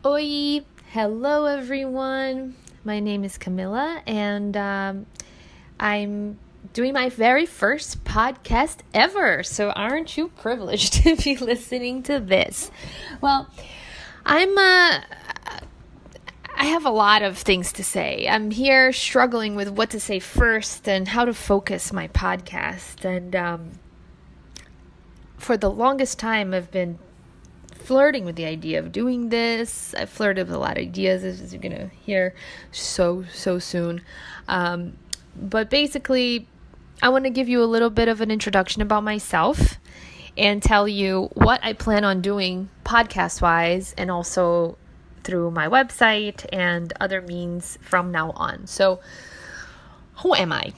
Oi! Hello, everyone. My name is Camilla, and I'm doing my very first podcast ever. So, aren't you privileged to be listening to this? Well, I have a lot of things to say. I'm here struggling with what to say first and how to focus my podcast. And for the longest time, I've been flirting with the idea of doing this. I flirted with a lot of ideas, as you're gonna hear so soon. But basically, I want to give you a little bit of an introduction about myself and tell you what I plan on doing podcast wise and also through my website and other means from now on. So, who am I?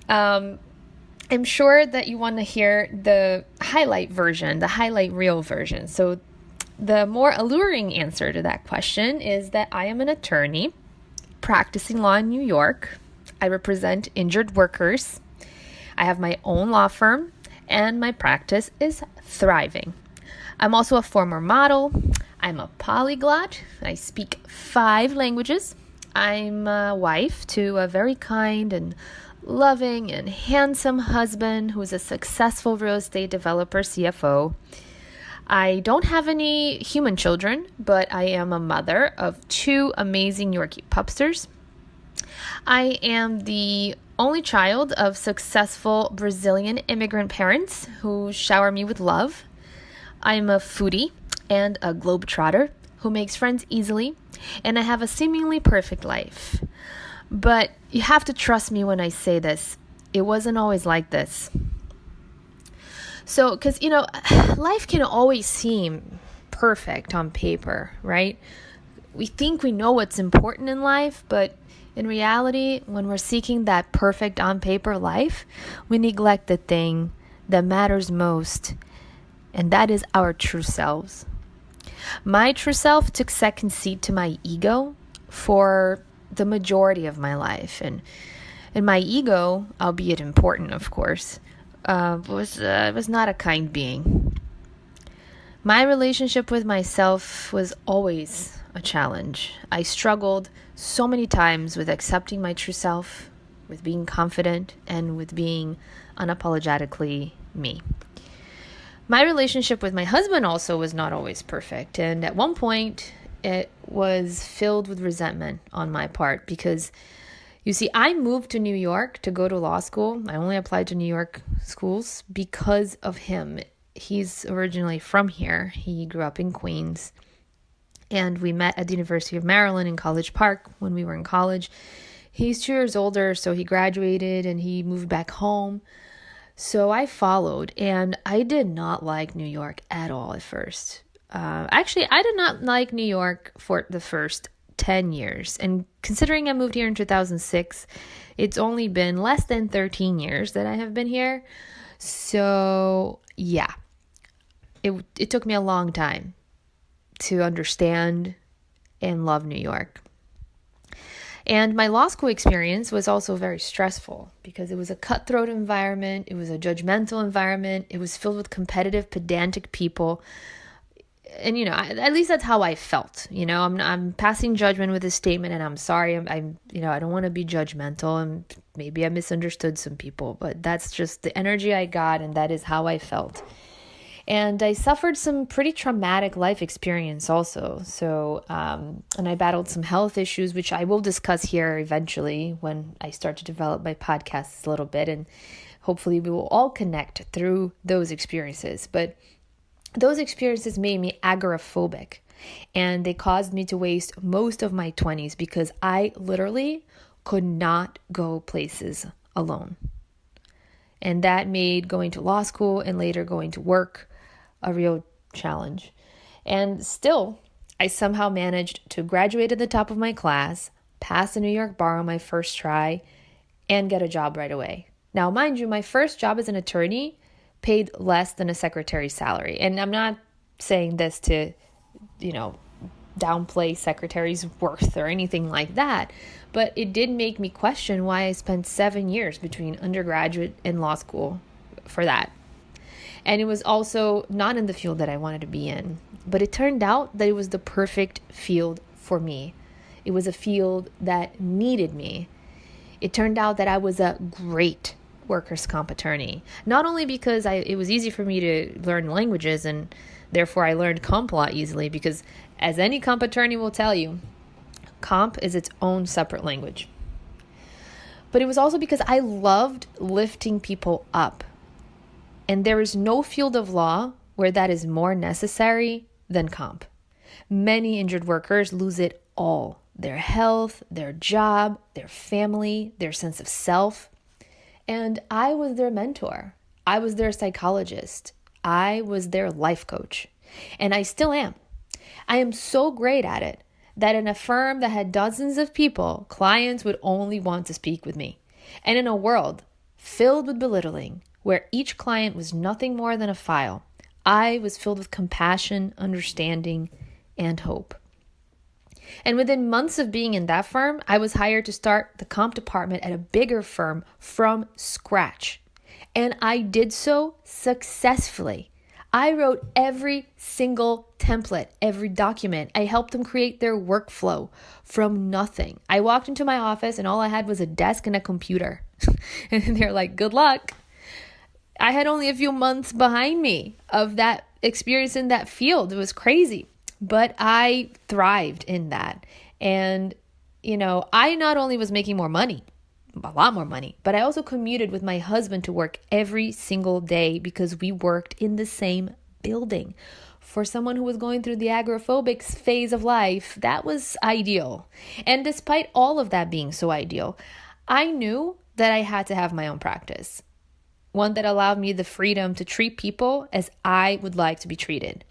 I'm sure that you want to hear the highlight version, the highlight reel version. So the more alluring answer to that question is that I am an attorney practicing law in New York. I represent injured workers. I have my own law firm, and my practice is thriving. I'm also a former model. I'm a polyglot. I speak 5 languages. I'm a wife to a very kind and loving and handsome husband who's a successful real estate developer CFO. I don't have any human children, but I am a mother of 2 amazing Yorkie pupsters. I am the only child of successful Brazilian immigrant parents who shower me with love. I'm a foodie and a globetrotter who makes friends easily, and I have a seemingly perfect life. But you have to trust me when I say this. It wasn't always like this. So, because, life can always seem perfect on paper, right? We think we know what's important in life, but in reality, when we're seeking that perfect on paper life, we neglect the thing that matters most, and that is our true selves. My true self took second seat to my ego for the majority of my life, and my ego, albeit important, of course, was not a kind being. My relationship with myself was always a challenge. I struggled so many times with accepting my true self, with being confident, and with being unapologetically me. My relationship with my husband also was not always perfect, and at one point it was filled with resentment on my part because you see, I moved to New York to go to law school. I only applied to New York schools because of him. He's originally from here. He grew up in Queens. And we met at the University of Maryland in College Park when we were in college. He's 2 years older, so he graduated and he moved back home. So I followed, and I did not like New York at all at first. Actually, I did not like New York for the first 10 years. And considering I moved here in 2006, it's only been less than 13 years that I have been here. So, yeah, it took me a long time to understand and love New York. And my law school experience was also very stressful because it was a cutthroat environment. It was a judgmental environment. It was filled with competitive, pedantic people. And, at least that's how I felt. I'm passing judgment with this statement, and I'm sorry. I don't want to be judgmental, and maybe I misunderstood some people, but that's just the energy I got, and that is how I felt. And I suffered some pretty traumatic life experience also. So, and I battled some health issues, which I will discuss here eventually when I start to develop my podcasts a little bit, and hopefully we will all connect through those experiences. But those experiences made me agoraphobic, and they caused me to waste most of my 20s because I literally could not go places alone. And that made going to law school and later going to work a real challenge. And still, I somehow managed to graduate at the top of my class, pass the New York bar on my first try, and get a job right away. Now, mind you, my first job as an attorney paid less than a secretary's salary. And I'm not saying this to, downplay secretary's worth or anything like that, but it did make me question why I spent 7 years between undergraduate and law school for that. And it was also not in the field that I wanted to be in. But it turned out that it was the perfect field for me. It was a field that needed me. It turned out that I was a great workers' comp attorney. Not only because it was easy for me to learn languages, and therefore I learned comp law easily, because as any comp attorney will tell you, comp is its own separate language. But it was also because I loved lifting people up. And there is no field of law where that is more necessary than comp. Many injured workers lose it all: their health, their job, their family, their sense of self. And I was their mentor. I was their psychologist. I was their life coach. And I still am. I am so great at it that in a firm that had dozens of people, clients would only want to speak with me. And in a world filled with belittling, where each client was nothing more than a file, I was filled with compassion, understanding, and hope. And within months of being in that firm, I was hired to start the comp department at a bigger firm from scratch. And I did so successfully. I wrote every single template, every document. I helped them create their workflow from nothing. I walked into my office and all I had was a desk and a computer. And they're like, good luck. I had only a few months behind me of that experience in that field. It was crazy. But I thrived in that. And, I not only was making more money, a lot more money, but I also commuted with my husband to work every single day because we worked in the same building. For someone who was going through the agoraphobic phase of life, that was ideal. And despite all of that being so ideal, I knew that I had to have my own practice. One that allowed me the freedom to treat people as I would like to be treated,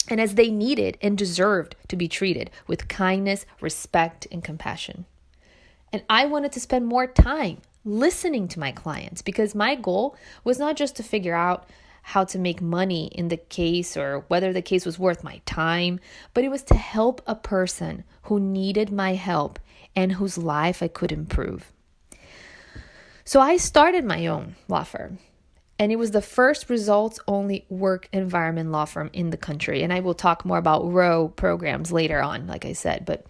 and as they needed and deserved to be treated, with kindness, respect, and compassion. And I wanted to spend more time listening to my clients, because my goal was not just to figure out how to make money in the case or whether the case was worth my time, but it was to help a person who needed my help and whose life I could improve. So I started my own law firm, and it was the first results-only work environment law firm in the country. And I will talk more about ROW programs later on, like I said. But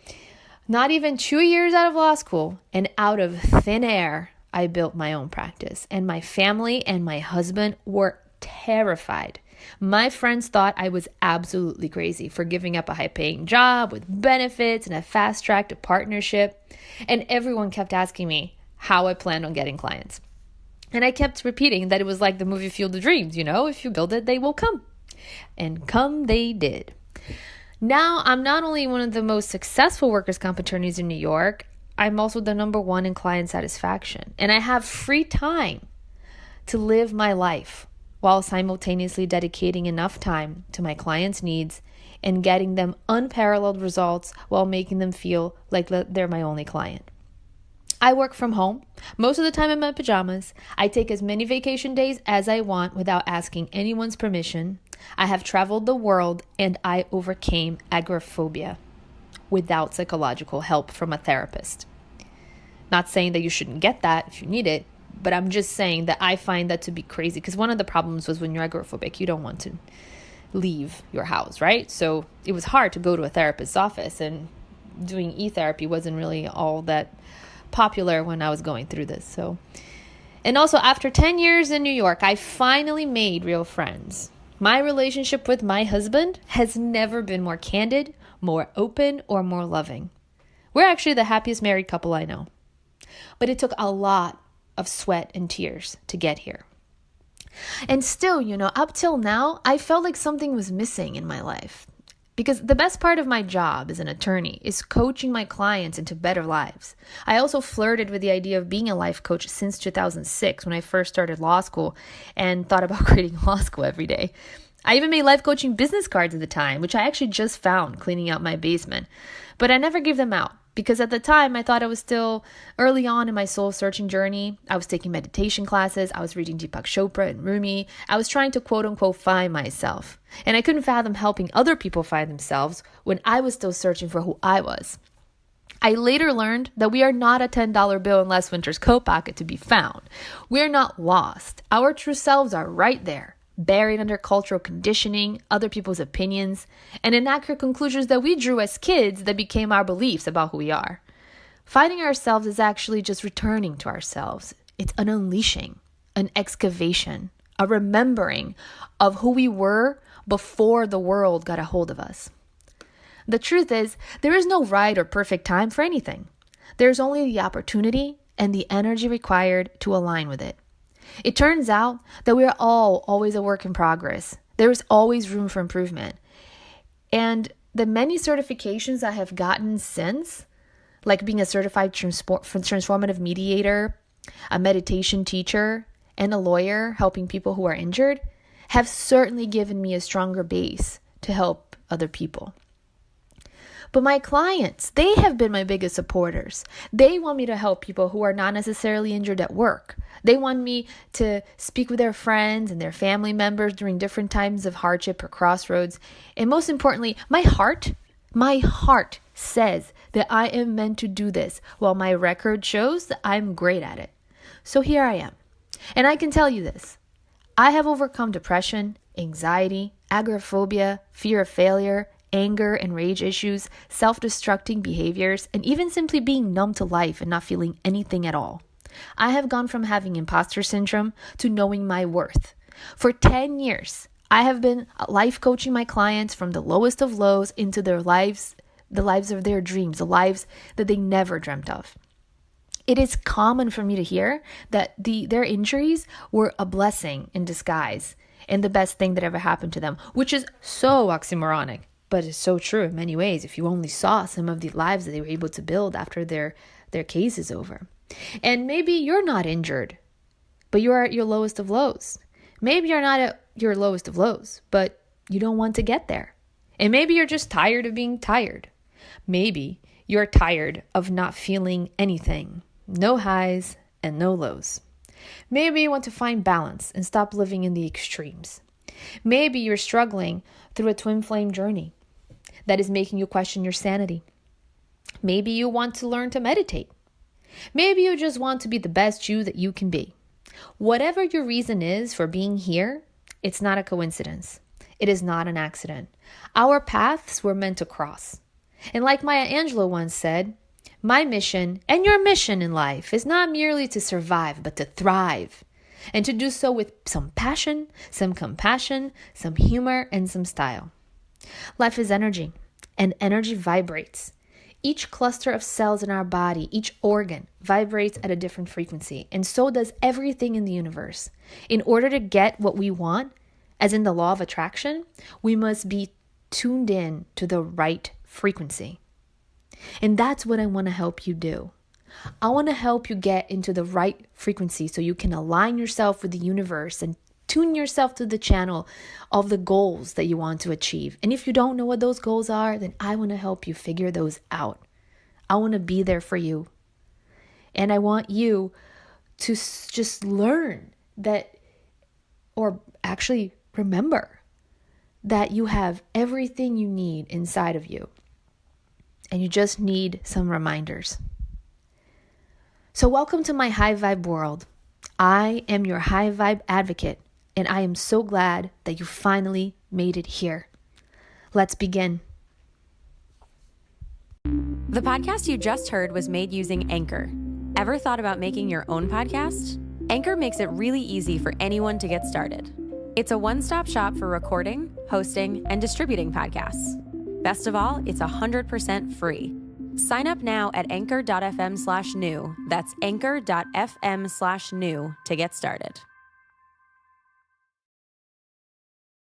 not even 2 years out of law school and out of thin air, I built my own practice. And my family and my husband were terrified. My friends thought I was absolutely crazy for giving up a high-paying job with benefits and a fast track to partnership. And everyone kept asking me how I planned on getting clients. And I kept repeating that it was like the movie Field of Dreams, if you build it, they will come. And come they did. Now, I'm not only one of the most successful workers' comp attorneys in New York, I'm also the number one in client satisfaction. And I have free time to live my life while simultaneously dedicating enough time to my clients' needs and getting them unparalleled results while making them feel like they're my only client. I work from home, most of the time in my pajamas. I take as many vacation days as I want without asking anyone's permission. I have traveled the world, and I overcame agoraphobia without psychological help from a therapist. Not saying that you shouldn't get that if you need it, but I'm just saying that I find that to be crazy, because one of the problems was when you're agoraphobic, you don't want to leave your house, right? So it was hard to go to a therapist's office, and doing e-therapy wasn't really all that popular when I was going through this. And also, after 10 years in New York, I finally made real friends. My relationship with my husband has never been more candid, more open, or more loving. We're actually the happiest married couple I know. But it took a lot of sweat and tears to get here. And still, up till now, I felt like something was missing in my life. Because the best part of my job as an attorney is coaching my clients into better lives. I also flirted with the idea of being a life coach since 2006, when I first started law school and thought about creating law school every day. I even made life coaching business cards at the time, which I actually just found cleaning out my basement. But I never gave them out, because at the time I thought I was still early on in my soul searching journey. I was taking meditation classes. I was reading Deepak Chopra and Rumi. I was trying to quote unquote find myself. And I couldn't fathom helping other people find themselves when I was still searching for who I was. I later learned that we are not a $10 bill in Les Winter's coat pocket to be found. We're not lost. Our true selves are right there, buried under cultural conditioning, other people's opinions, and inaccurate conclusions that we drew as kids that became our beliefs about who we are. Finding ourselves is actually just returning to ourselves. It's an unleashing, an excavation, a remembering of who we were before the world got a hold of us. The truth is, there is no right or perfect time for anything. There's only the opportunity and the energy required to align with it. It turns out that we are all always a work in progress. There is always room for improvement. And the many certifications I have gotten since, like being a certified transformative mediator, a meditation teacher, and a lawyer helping people who are injured, have certainly given me a stronger base to help other people. But my clients, they have been my biggest supporters. They want me to help people who are not necessarily injured at work. They want me to speak with their friends and their family members during different times of hardship or crossroads. And most importantly, my heart says that I am meant to do this, while my record shows that I'm great at it. So here I am. And I can tell you this. I have overcome depression, anxiety, agoraphobia, fear of failure, anger and rage issues, self-destructing behaviors, and even simply being numb to life and not feeling anything at all. I have gone from having imposter syndrome to knowing my worth. For 10 years, I have been life coaching my clients from the lowest of lows into their lives, the lives of their dreams, the lives that they never dreamt of. It is common for me to hear that their injuries were a blessing in disguise and the best thing that ever happened to them, which is so oxymoronic. But it's so true in many ways if you only saw some of the lives that they were able to build after their case is over. And maybe you're not injured, but you're at your lowest of lows. Maybe you're not at your lowest of lows, but you don't want to get there. And maybe you're just tired of being tired. Maybe you're tired of not feeling anything. No highs and no lows. Maybe you want to find balance and stop living in the extremes. Maybe you're struggling through a twin flame journey that is making you question your sanity. Maybe you want to learn to meditate. Maybe you just want to be the best you that you can be. Whatever your reason is for being here, it's not a coincidence. It is not an accident. Our paths were meant to cross. And like Maya Angelou once said, my mission and your mission in life is not merely to survive, but to thrive. And to do so with some passion, some compassion, some humor, and some style. Life is energy, and energy vibrates. Each cluster of cells in our body, each organ, vibrates at a different frequency, and so does everything in the universe. In order to get what we want, as in the law of attraction, we must be tuned in to the right frequency. And that's what I want to help you do. I want to help you get into the right frequency so you can align yourself with the universe and tune yourself to the channel of the goals that you want to achieve. And if you don't know what those goals are, then I want to help you figure those out. I want to be there for you. And I want you to just learn that, or actually remember that you have everything you need inside of you. And you just need some reminders. So welcome to my high vibe world. I am your high vibe advocate, and I am so glad that you finally made it here. Let's begin. The podcast you just heard was made using Anchor. Ever thought about making your own podcast? Anchor makes it really easy for anyone to get started. It's a one-stop shop for recording, hosting, and distributing podcasts. Best of all, it's 100% free. Sign up now at anchor.fm/new. That's anchor.fm/new to get started.